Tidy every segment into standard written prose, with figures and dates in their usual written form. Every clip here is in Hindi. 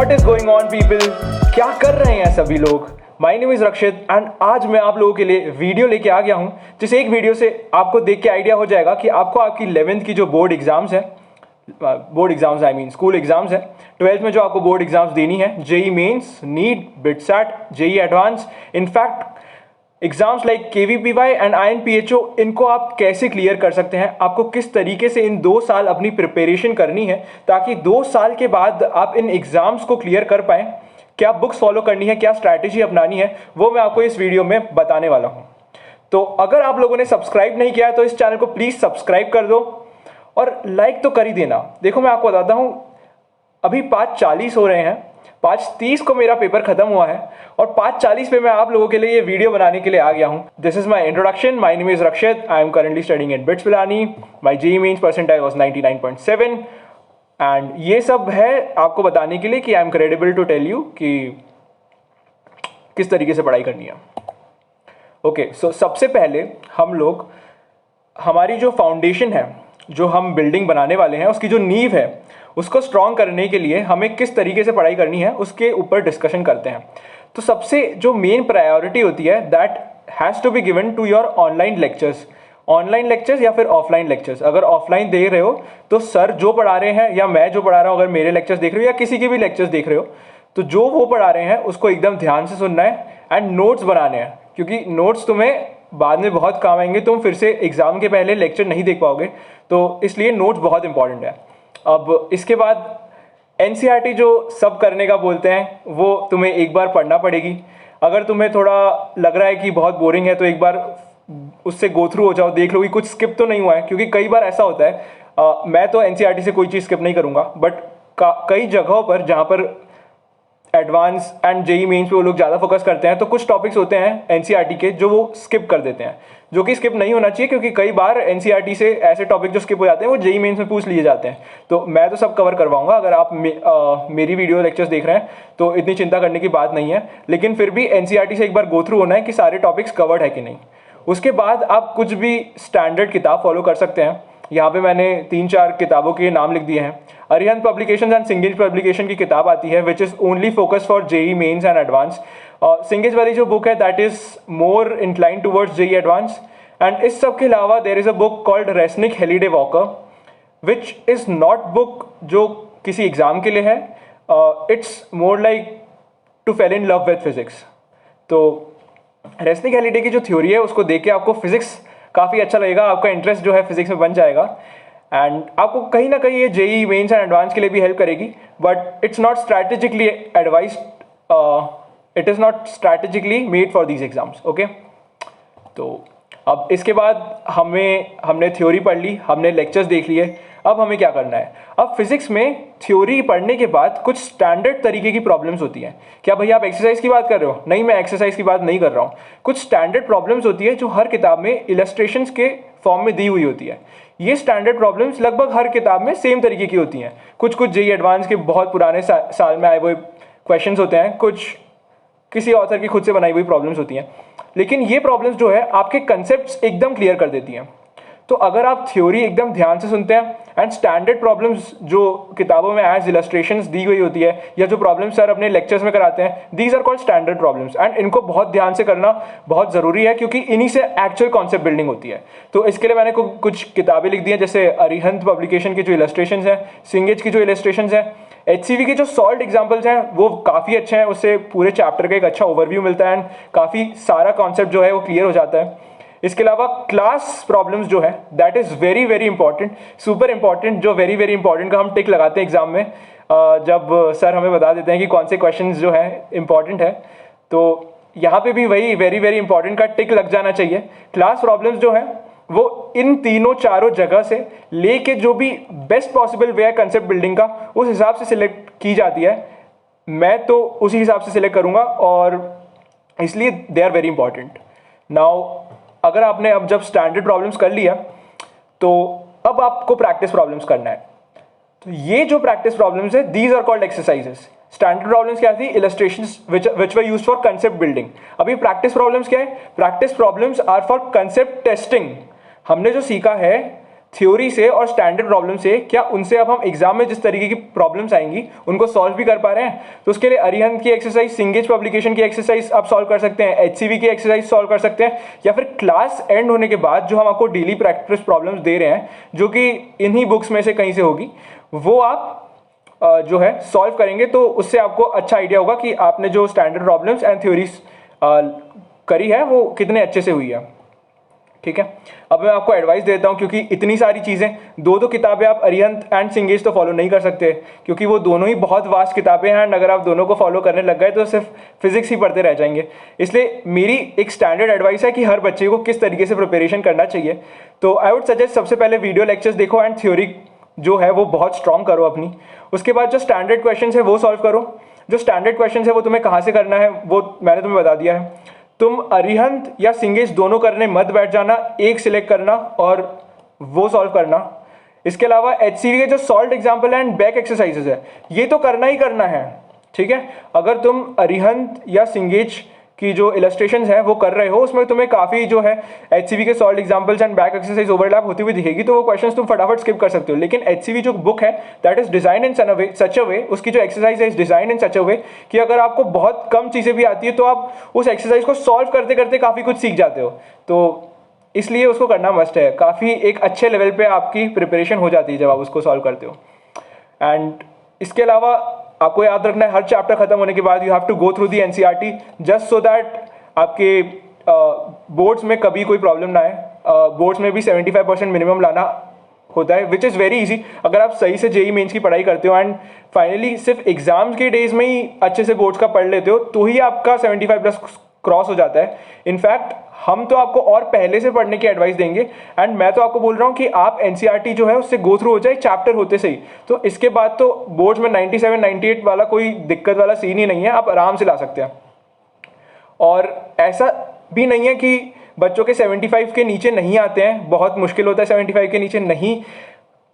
What is going on people? क्या कर रहे हैं सभी लोग? My name is Rakshit and आज मैं आप लोगों के लिए वीडियो लेके आ गया हूं जिस एक वीडियो से आपको देख के आइडिया हो जाएगा कि आपको आपकी 11th की जो बोर्ड एग्जाम्स है, स्कूल एग्जाम्स है, 12th में जो आपको बोर्ड एग्जाम्स देनी है, JEE mains, NEET, BITSAT, JEE advanced, in fact exams like KVPY and INPhO, इनको आप कैसे क्लियर कर सकते हैं, आपको किस तरीके से इन 2 साल अपनी प्रिपरेशन करनी है ताकि 2 साल के बाद आप इन एग्जाम्स को क्लियर कर पाएं, क्या बुक्स फॉलो करनी है, क्या स्ट्रैटेजी अपनानी है, वो मैं आपको इस वीडियो में बताने वाला हूं। तो अगर आप लोगों ने सब्सक्राइब नहीं किया है तो इस चैनल को प्लीज सब्सक्राइब कर दो और लाइक तो कर ही देना। देखो मैं आपको बताता हूं, अभी 5:40 हो रहे हैं, 5:30 को मेरा पेपर खत्म हुआ है और 5:40 पे मैं आप लोगों के लिए ये वीडियो बनाने के लिए आ गया हूं। This is my introduction, my name is Rakshit, I am currently studying at BITS Pilani, my JEE mains percentile was 99.7 and ये सब है आपको बताने के लिए कि I am credible to tell you कि किस तरीके से पढ़ाई करनी है। ओके, सो सबसे पहले हम लोग हमारी जो फाउंडेशन है, जो हम बिल्डिंग बनाने वाले हैं, उसकी जो नींव है उसको स्ट्रॉन्ग करने के लिए हमें किस तरीके से पढ़ाई करनी है उसके ऊपर डिस्कशन करते हैं। तो सबसे जो मेन प्रायोरिटी होती है that has to be given to your online lectures या फिर ऑफलाइन लेक्चर्स। अगर ऑफलाइन देख रहे हो तो सर जो पढ़ा रहे हैं या मैं जो पढ़ा रहा हूँ, अगर मेरे लेक्चर्स देख रहे हो या किसी के भी लेक्चर्स देख रहे हो, तो जो वो पढ़ा रहे हैं उसको एकदम ध्यान से सुनना है एंड नोट्स बनाने हैं, क्योंकि नोट्स तुम्हें बाद में बहुत काम आएंगे। तुम फिर से एग्जाम के पहले लेक्चर नहीं देख पाओगे, तो इसलिए नोट्स बहुत इंपॉर्टेंट है। अब इसके बाद एनसीईआरटी जो सब करने का बोलते हैं वो तुम्हें एक बार पढ़ना पड़ेगी। अगर तुम्हें थोड़ा लग रहा है कि बहुत बोरिंग है तो एक बार उससे गो थ्रू हो जाओ, देख लो कि कुछ स्किप तो नहीं हुआ है, क्योंकि कई बार ऐसा होता है मैं तो एनसीईआरटी से कोई चीज़ स्किप नहीं करूँगा, बट कई जगहों पर जहाँ पर एडवांस एंड जेईई मेंस पे वो लोग ज़्यादा फोकस करते हैं तो कुछ टॉपिक्स होते हैं एनसीईआरटी के जो वो स्किप कर देते हैं, जो कि स्किप नहीं होना चाहिए, क्योंकि कई बार एनसीईआरटी से ऐसे टॉपिक जो स्किप हो जाते हैं वो जेईई मेंस में पूछ लिए जाते हैं। तो मैं तो सब कवर करवाऊंगा। अगर आप मेरी वीडियो लेक्चर्स देख रहे हैं तो इतनी चिंता करने की बात नहीं है, लेकिन फिर भी एनसीईआरटी से एक बार गो थ्रू होना है कि सारे टॉपिक्स कवर्ड है कि नहीं। उसके बाद आप कुछ भी स्टैंडर्ड किताब फॉलो कर सकते हैं। यहाँ पे मैंने 3-4 किताबों के नाम लिख दिए हैं। Arihant publications and Cengage publication की किताब आती है which is only focus for JEE mains and advance. Cengage वाली जो बुक है that is more incline towards JEE advance. And इस सब के अलावा there is a book called Resnick Halliday Walker which is not book जो किसी एग्जाम के लिए है, it's more like to fall in love with physics. तो रेसनिक हेलिडे की जो थ्योरी है उसको देख के आपको फिजिक्स काफ़ी अच्छा लगेगा, आपका इंटरेस्ट जो है फिजिक्स में बन जाएगा एंड आपको कहीं ना कहीं ये जेईई मेंस एंड एडवांस के लिए भी हेल्प करेगी, but it's not strategically advise, it is not strategically made for these exams. Okay, तो अब इसके बाद हमने थ्योरी पढ़ ली, हमने लेक्चर्स देख लिए, अब हमें क्या करना है। अब फिजिक्स में थ्योरी पढ़ने के बाद कुछ स्टैंडर्ड तरीके की प्रॉब्लम्स होती हैं। क्या भैया आप एक्सरसाइज की बात कर रहे हो? नहीं, मैं एक्सरसाइज की बात नहीं कर रहा हूँ। कुछ स्टैंडर्ड प्रॉब्लम्स होती है जो हर किताब में इलस्ट्रेशंस के फॉर्म में दी हुई होती है। ये स्टैंडर्ड प्रॉब्लम्स लगभग हर किताब में सेम तरीके की होती हैं। कुछ जेईई एडवांस के बहुत पुराने साल में आए हुए क्वेश्चंस होते हैं, कुछ किसी ऑथर की खुद से बनाई हुई प्रॉब्लम्स होती हैं, लेकिन ये प्रॉब्लम्स जो है आपके कंसेप्ट्स एकदम क्लियर कर देती हैं। तो अगर आप थ्योरी एकदम ध्यान से सुनते हैं एंड स्टैंडर्ड प्रॉब्लम्स जो किताबों में एज इलस्ट्रेशंस दी गई होती है या जो प्रॉब्लम्स सर अपने लेक्चर्स में कराते हैं, these are called standard problems and इनको बहुत ध्यान से करना बहुत ज़रूरी है, क्योंकि इन्हीं से एक्चुअल कॉन्सेप्ट बिल्डिंग होती है। तो इसके लिए मैंने कुछ किताबें लिख दी हैं, जैसे अरिहंत पब्लिकेशन की जो इलस्ट्रेशंस हैं, सिंगेज की जो इलस्ट्रेशंस हैं, HCV के जो सॉल्ट एग्जाम्पल्स हैं वो काफ़ी अच्छे हैं, उससे पूरे चैप्टर का एक अच्छा ओवरव्यू मिलता है एंड काफ़ी सारा कॉन्सेप्ट जो है वो क्लियर हो जाता है। इसके अलावा क्लास प्रॉब्लम्स जो है that is very very important, super important, जो वेरी वेरी इंपॉर्टेंट का हम टिक लगाते हैं एग्जाम में जब सर हमें बता देते हैं कि कौन से क्वेश्चंस जो है इंपॉर्टेंट है। तो यहाँ पे भी वही वेरी वेरी इंपॉर्टेंट का टिक लग जाना चाहिए। क्लास प्रॉब्लम्स जो है वो इन चारों जगह से लेके जो भी बेस्ट पॉसिबल वे है कंसेप्ट बिल्डिंग का, उस हिसाब से सिलेक्ट की जाती है। मैं तो उसी हिसाब से सिलेक्ट करूँगा और इसलिए they are very important. Now अगर आपने अब जब स्टैंडर्ड प्रॉब्लम्स कर लिया तो अब आपको प्रैक्टिस प्रॉब्लम्स करना है। तो ये जो प्रैक्टिस प्रॉब्लम्स है these are called exercises. Standard problems क्या थी? Illustrations which were used for concept building. अभी प्रैक्टिस प्रॉब्लम्स क्या है? Practice problems are for concept testing. हमने जो सीखा है थ्योरी से और स्टैंडर्ड प्रॉब्लम से, क्या उनसे अब हम एग्जाम में जिस तरीके की प्रॉब्लम्स आएंगी उनको सॉल्व भी कर पा रहे हैं? तो उसके लिए अरिहंत की एक्सरसाइज, सिंगेज पब्लिकेशन की एक्सरसाइज आप सॉल्व कर सकते हैं, एचसीवी की एक्सरसाइज सॉल्व कर सकते हैं, या फिर क्लास एंड होने के बाद जो हम आपको डेली प्रैक्टिस प्रॉब्लम्स दे रहे हैं जो कि इन्हीं बुक्स में से कहीं से होगी, वो आप जो है सॉल्व करेंगे। तो उससे आपको अच्छा आइडिया होगा कि आपने जो स्टैंडर्ड प्रॉब्लम्स एंड थ्योरीज करी है वो कितने अच्छे से हुई है। ठीक है, अब मैं आपको एडवाइस देता हूं, क्योंकि इतनी सारी चीज़ें, दो किताबें आप अरिहंत एंड सिंगेज तो फॉलो नहीं कर सकते, क्योंकि वो दोनों ही बहुत वास्ट किताबें हैं, एंड अगर आप दोनों को फॉलो करने लग गए तो सिर्फ फिजिक्स ही पढ़ते रह जाएंगे। इसलिए मेरी एक स्टैंडर्ड एडवाइस है कि हर बच्चे को किस तरीके से प्रिपरेशन करना चाहिए। तो आई वुड सजेस्ट सबसे पहले वीडियो लेक्चर्स देखो एंड थ्योरी जो है वो बहुत स्ट्रॉन्ग करो अपनी। उसके बाद जो स्टैंडर्ड क्वेश्चन है वो सॉल्व करो। जो स्टैंडर्ड क्वेश्चन है वो तुम्हें कहाँ से करना है वो मैंने तुम्हें बता दिया है। तुम अरिहंत या सिंगेज दोनों करने मत बैठ जाना, एक सिलेक्ट करना और वो सॉल्व करना। इसके अलावा एचसीवी के जो solve example and back exercises है ये तो करना ही करना है। ठीक है, अगर तुम अरिहंत या सिंगेज की जो इलस्ट्रेशंस हैं वो कर रहे हो उसमें तुम्हें काफ़ी जो है एचसीवी के solve examples and back exercise overlap होती हुई दिखेगी, तो वो क्वेश्चंस तुम फटाफट स्किप कर सकते हो। लेकिन एचसीवी जो बुक है दैट इज डिजाइन इन सच अ वे, उसकी जो एक्सरसाइज है इज डिजाइन इन सच अ वे कि अगर आपको बहुत कम चीज़ें भी आती है तो आप उस एक्सरसाइज को सॉल्व करते करते काफ़ी कुछ सीख जाते हो। तो इसलिए उसको करना मस्ट है। काफ़ी एक अच्छे लेवल पे आपकी प्रिपरेशन हो जाती है जब आप उसको सॉल्व करते हो। एंड इसके अलावा आपको याद रखना है हर चैप्टर खत्म होने के बाद you have to go through the NCERT just so that आपके बोर्ड्स में कभी कोई प्रॉब्लम ना आए। बोर्ड्स में भी 75% मिनिमम लाना होता है विच इज़ वेरी इजी अगर आप सही से जेई मेंस की पढ़ाई करते हो एंड फाइनली सिर्फ एग्जाम्स के डेज में ही अच्छे से बोर्ड्स का पढ़ लेते हो तो ही आपका 75+ क्रॉस हो जाता है। इनफैक्ट हम तो आपको और पहले से पढ़ने की एडवाइस देंगे एंड मैं तो आपको बोल रहा हूँ कि आप एनसीईआरटी जो है उससे गो थ्रू हो जाए चैप्टर होते से ही, तो इसके बाद तो बोर्ड्स में 97 98 वाला कोई दिक्कत वाला सीन ही नहीं है, आप आराम से ला सकते हैं। और ऐसा भी नहीं है कि बच्चों के 75 के नीचे नहीं आते हैं, बहुत मुश्किल होता है 75 के नीचे नहीं,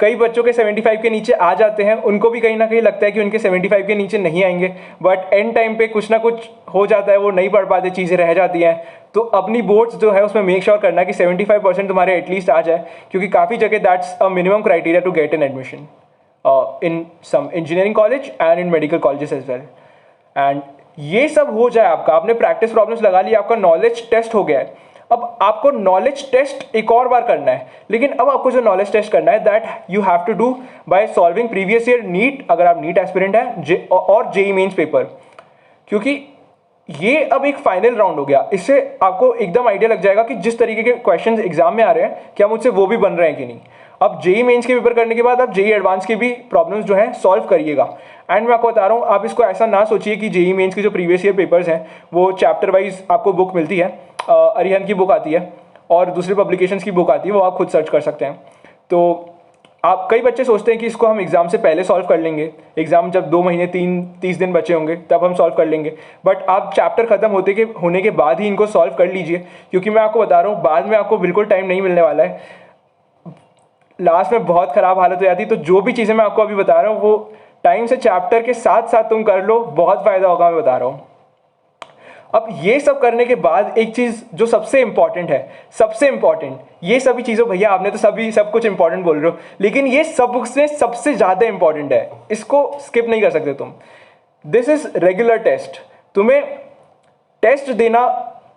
कई बच्चों के 75 के नीचे आ जाते हैं, उनको भी कहीं ना कहीं लगता है कि उनके 75 के नीचे नहीं आएंगे, बट एंड टाइम पे कुछ ना कुछ हो जाता है, वो नहीं पढ़ पाते, चीज़ें रह जाती हैं। तो अपनी बोर्ड्स जो है उसमें मेक श्योर करना कि 75% तुम्हारे एटलीस्ट आ जाए, क्योंकि काफ़ी जगह that's a minimum criteria to get an admission in some engineering college and in medical colleges as well. And ये सब हो जाए, आपने प्रैक्टिस प्रॉब्लम्स लगा ली, आपका नॉलेज टेस्ट हो गया है। अब आपको नॉलेज टेस्ट एक और बार करना है, लेकिन अब आपको जो नॉलेज टेस्ट करना है that you have to do by solving previous year NEET, अगर आप नीट एस्पिरेंट है, और जेई मेंस पेपर, क्योंकि ये अब एक फाइनल राउंड हो गया। इससे आपको एकदम आइडिया लग जाएगा कि जिस तरीके के क्वेश्चंस एग्जाम में आ रहे हैं क्या मुझसे वो भी बन रहे हैं कि नहीं। अब जेई मेंस के पेपर करने के बाद आप जेई एडवांस के भी प्रॉब्लम्स जो हैं सॉल्व करिएगा। एंड मैं आपको बता रहा हूँ, आप इसको ऐसा ना सोचिए कि जेई मेंस के जो प्रीवियस ईयर पेपर्स हैं वो चैप्टर वाइज आपको बुक मिलती है, अरिहंत की बुक आती है और दूसरे पब्लिकेशंस की बुक आती है, वो आप खुद सर्च कर सकते हैं। तो आप कई बच्चे सोचते हैं कि इसको हम एग्जाम से पहले सॉल्व कर लेंगे, एग्जाम जब 2 महीने 30 दिन बचे होंगे तब हम सॉल्व कर लेंगे, बट आप चैप्टर खत्म होने के बाद ही इनको सॉल्व कर लीजिए, क्योंकि मैं आपको बता रहा हूँ बाद में आपको बिल्कुल टाइम नहीं मिलने वाला है, लास्ट में बहुत खराब हालत हो जाती है। तो जो भी चीज़ें मैं आपको अभी बता रहा हूँ वो टाइम से चैप्टर के साथ साथ तुम कर लो, बहुत फायदा होगा, मैं बता रहा हूँ। अब ये सब करने के बाद एक चीज जो सबसे इंपॉर्टेंट है, सबसे इंपॉर्टेंट, ये सभी चीजों, भैया आपने तो सब कुछ इंपॉर्टेंट बोल रहे हो, लेकिन ये सब उसमें सबसे ज्यादा इंपॉर्टेंट है, इसको स्किप नहीं कर सकते तुम। This is regular test. तुम्हें टेस्ट देना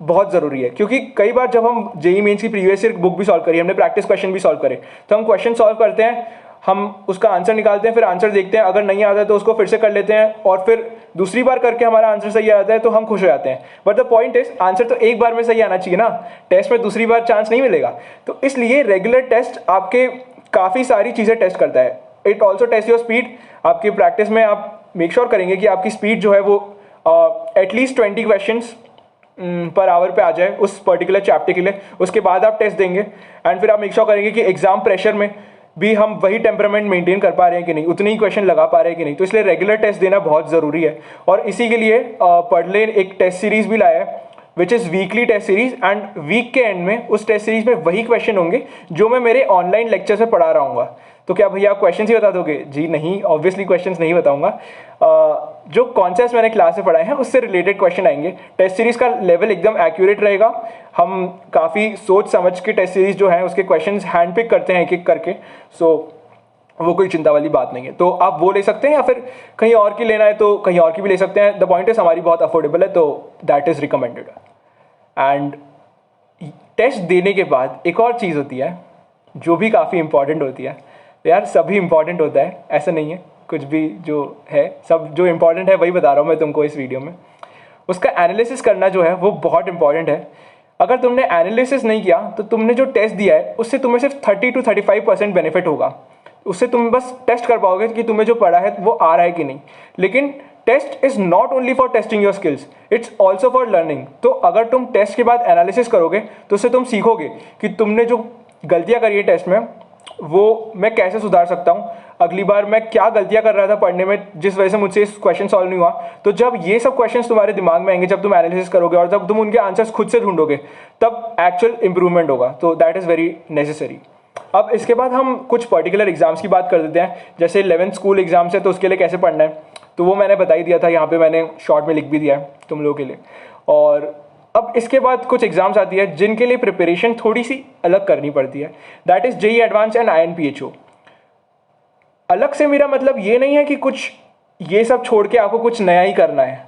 बहुत जरूरी है, क्योंकि कई बार जब हम जेई मेंस की प्रीवियस ईयर बुक भी सॉल्व करी, हमने प्रैक्टिस क्वेश्चन भी सॉल्व करे, तो हम क्वेश्चन सॉल्व करते हैं, हम उसका आंसर निकालते हैं, फिर आंसर देखते हैं, अगर नहीं आता है तो उसको फिर से कर लेते हैं, और फिर दूसरी बार करके हमारा आंसर सही आता है तो हम खुश हो जाते हैं। But the point is answer तो एक बार में सही आना चाहिए ना, टेस्ट में दूसरी बार चांस नहीं मिलेगा। तो इसलिए रेगुलर टेस्ट आपके काफ़ी सारी चीज़ें टेस्ट करता है। It also test your speed. आपकी प्रैक्टिस में आप मेक श्योर करेंगे कि आपकी स्पीड जो है वो एटलीस्ट 20 क्वेश्चंस पर आवर पे आ जाए उस पर्टिकुलर चैप्टर के लिए। उसके बाद आप टेस्ट देंगे एंड फिर आप मेक श्योर करेंगे कि एग्जाम प्रेशर में भी हम वही टेम्परामेंट मेंटेन कर पा रहे हैं कि नहीं, उतने ही क्वेश्चन लगा पा रहे हैं कि नहीं। तो इसलिए रेगुलर टेस्ट देना बहुत ज़रूरी है, और इसी के लिए पढ़ले एक टेस्ट सीरीज भी लाया है which is weekly test series, and week के एंड में उस टेस्ट सीरीज में वही क्वेश्चन होंगे जो मैं मेरे ऑनलाइन लेक्चर से पढ़ा रहा हूँ। तो क्या भैया आप क्वेश्चंस ही बता दोगे? जी नहीं, ऑब्वियसली क्वेश्चंस नहीं बताऊंगा। जो कॉन्सेप्ट्स मैंने क्लास में पढ़ाए हैं उससे रिलेटेड क्वेश्चन आएंगे। टेस्ट सीरीज का लेवल एकदम एक्यूरेट रहेगा। हम काफ़ी सोच समझ के टेस्ट सीरीज जो है उसके क्वेश्चंस हैंड पिक करते हैं एक एक करके, सो वो कोई चिंता वाली बात नहीं है। तो आप वो ले सकते हैं, या फिर कहीं और की लेना है तो कहीं और की भी ले सकते हैं। द पॉइंट इज हमारी बहुत अफोर्डेबल है, तो that is recommended. And test देने के बाद एक और चीज़ होती है जो भी काफ़ी इंपॉर्टेंट होती है। यार सभी इंपॉर्टेंट होता है, ऐसा नहीं है, कुछ भी जो है सब जो इंपॉर्टेंट है वही बता रहा हूँ मैं तुमको इस वीडियो में। उसका एनालिसिस करना जो है वो बहुत इंपॉर्टेंट है। अगर तुमने एनालिसिस नहीं किया तो तुमने जो टेस्ट दिया है उससे तुम्हें सिर्फ 30 to 35% बेनिफिट होगा। उससे तुम बस टेस्ट कर पाओगे कि तुम्हें जो पढ़ा है वो आ रहा है कि नहीं। लेकिन test is not only for testing your skills, it's also for learning. तो अगर तुम टेस्ट के बाद एनालिसिस करोगे तो उससे तुम सीखोगे कि तुमने जो गलतियां करी है टेस्ट में वो मैं कैसे सुधार सकता हूँ, अगली बार मैं क्या गलतियां कर रहा था पढ़ने में जिस वजह से मुझसे इस क्वेश्चन सॉल्व नहीं हुआ। तो जब ये सब क्वेश्चंस तुम्हारे दिमाग में आएंगे, जब तुम एनालिसिस करोगे और जब तुम उनके आंसर्स खुद से ढूंढोगे, तब एक्चुअल इंप्रूवमेंट होगा। तो दैट इज़ वेरी नेसेसरी। अब इसके बाद हम कुछ पर्टिकुलर एग्जाम्स की बात कर देते हैं। जैसे 11th स्कूल एग्जाम्स है तो उसके लिए कैसे पढ़ना है, तो वो मैंने बता ही दिया था, यहाँ पे मैंने शॉर्ट में लिख भी दिया है तुम लोगों के लिए। और अब इसके बाद कुछ एग्जाम्स आती है जिनके लिए प्रिपरेशन थोड़ी सी अलग करनी पड़ती है। That is JEE advance and INPHO। अलग से मेरा मतलब ये नहीं है कि कुछ ये सब छोड़ के आपको कुछ नया ही करना है।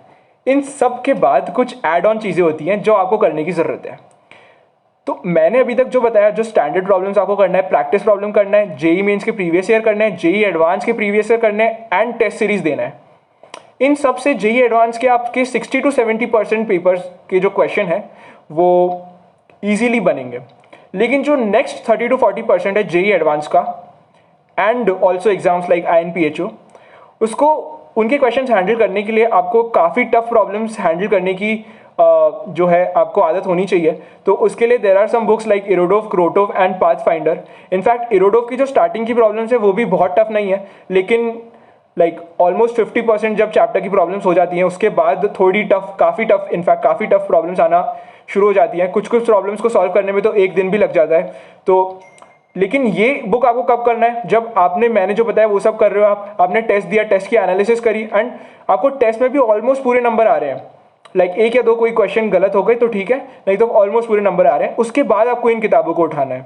इन सब के बाद कुछ एड ऑन चीज़ें होती हैं जो आपको करने की ज़रूरत है। तो मैंने अभी तक जो बताया, जो स्टैंडर्ड प्रॉब्लम्स आपको करना है, प्रैक्टिस प्रॉब्लम करना है, जेईई मेंस के प्रीवियस ईयर करना है, जेईई एडवांस के प्रीवियस ईयर करने हैं, एंड टेस्ट सीरीज देना है। इन सब से जेईई एडवांस के आपके 60 to 70% पेपर्स के जो क्वेश्चन है वो इजीली बनेंगे। लेकिन जो नेक्स्ट 30 to 40% है जेईई एडवांस का and also exams like INPHO, उसको उनके क्वेश्चंस हैंडल करने के लिए आपको काफ़ी टफ प्रॉब्लम्स हैंडल करने की जो है आपको आदत होनी चाहिए। तो उसके लिए there are some books like Irodov, Krotov and pathfinder. In fact Irodov की जो स्टार्टिंग की प्रॉब्लम्स है वो भी बहुत टफ नहीं है, लेकिन लाइक ऑलमोस्ट 50% जब चैप्टर की प्रॉब्लम्स हो जाती हैं उसके बाद थोड़ी टफ, काफ़ी टफ, इनफैक्ट काफ़ी टफ प्रॉब्लम्स आना शुरू हो जाती हैं। कुछ कुछ प्रॉब्लम्स को सॉल्व करने में तो एक दिन भी लग जाता है। तो लेकिन ये बुक आपको कब करना है? जब मैंने जो बताया वो सब कर रहे हो, आपने टेस्ट दिया, टेस्ट की एनालिसिस करी, एंड आपको टेस्ट में भी ऑलमोस्ट पूरे नंबर आ रहे हैं। लाइक एक या दो कोई क्वेश्चन गलत हो गए तो ठीक है, नहीं तो ऑलमोस्ट पूरे नंबर आ रहे हैं। उसके बाद आपको इन किताबों को उठाना है।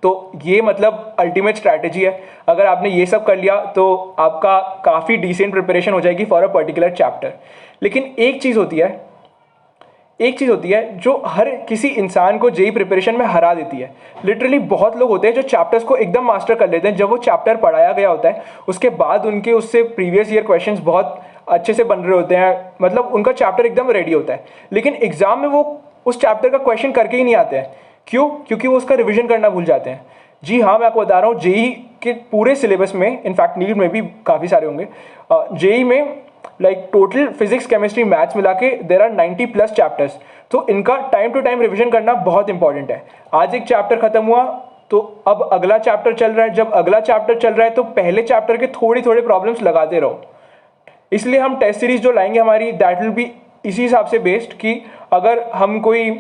तो ये मतलब अल्टीमेट स्ट्रैटेजी है। अगर आपने ये सब कर लिया तो आपका काफ़ी डिसेंट प्रिपरेशन हो जाएगी फॉर अ पर्टिकुलर चैप्टर। लेकिन एक चीज़ होती है जो हर किसी इंसान को जेईई प्रिपरेशन में हरा देती है। लिटरली बहुत लोग होते हैं जो चैप्टर्स को एकदम मास्टर कर लेते हैं। जब वो चैप्टर पढ़ाया गया होता है उसके बाद उनके उससे प्रीवियस ईयर क्वेश्चंस बहुत अच्छे से बन रहे होते हैं, मतलब उनका चैप्टर एकदम रेडी होता है। लेकिन एग्जाम में वो उस चैप्टर का क्वेश्चन करके ही नहीं आते हैं। क्यों? क्योंकि वो उसका रिविजन करना भूल जाते हैं। जी हाँ, मैं आपको बता रहा हूँ, जेईई के पूरे सिलेबस में, इनफैक्ट नीट में भी काफ़ी सारे होंगे, जेईई में like total physics, chemistry, maths मिला के देर आर 90+ चैप्टर्स। तो इनका टाइम टू टाइम रिविजन करना बहुत इंपॉर्टेंट है। आज एक चैप्टर खत्म हुआ तो अब अगला चैप्टर चल रहा है। जब अगला चैप्टर चल रहा है तो पहले चैप्टर के थोड़ी थोड़े प्रॉब्लम्स लगाते रहो। इसलिए हम टेस्ट सीरीज जो लाएंगे हमारी, दैट विल बी इसी हिसाब से बेस्ड कि अगर हम कोई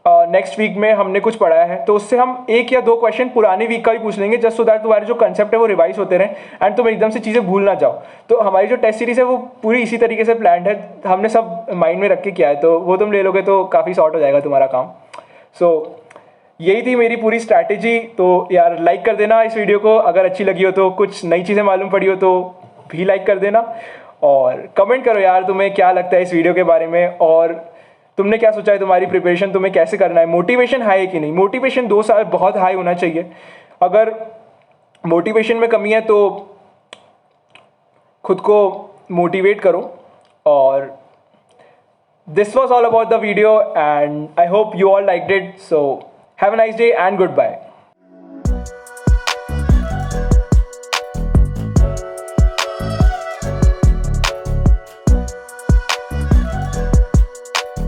नेक्स्ट वीक में हमने कुछ पढ़ाया है तो उससे हम एक या दो क्वेश्चन पुराने वीक का भी पूछ लेंगे, जस्ट सो दैट तुम्हारे जो कंसेप्ट है वो रिवाइज होते रहे एंड तुम एकदम से चीज़ें भूल ना जाओ। तो हमारी जो टेस्ट सीरीज है वो पूरी इसी तरीके से प्लान्ड है, हमने सब माइंड में रख के किया है। तो वो तुम ले लोगे तो काफ़ी शॉर्ट हो जाएगा तुम्हारा काम। सो यही थी मेरी पूरी स्ट्रैटेजी। तो यार लाइक कर देना इस वीडियो को अगर अच्छी लगी हो तो, कुछ नई चीज़ें मालूम पड़ी हो तो भी लाइक कर देना, और कमेंट करो यार तुम्हें क्या लगता है इस वीडियो के बारे में, और तुमने क्या सोचा है तुम्हारी प्रिपरेशन तुम्हें कैसे करना है। मोटिवेशन हाई है कि नहीं? मोटिवेशन 2 साल बहुत हाई होना चाहिए। अगर मोटिवेशन में कमी है तो खुद को मोटिवेट करो। और this was all about the video and I hope you all liked it. So have a nice day and good bye.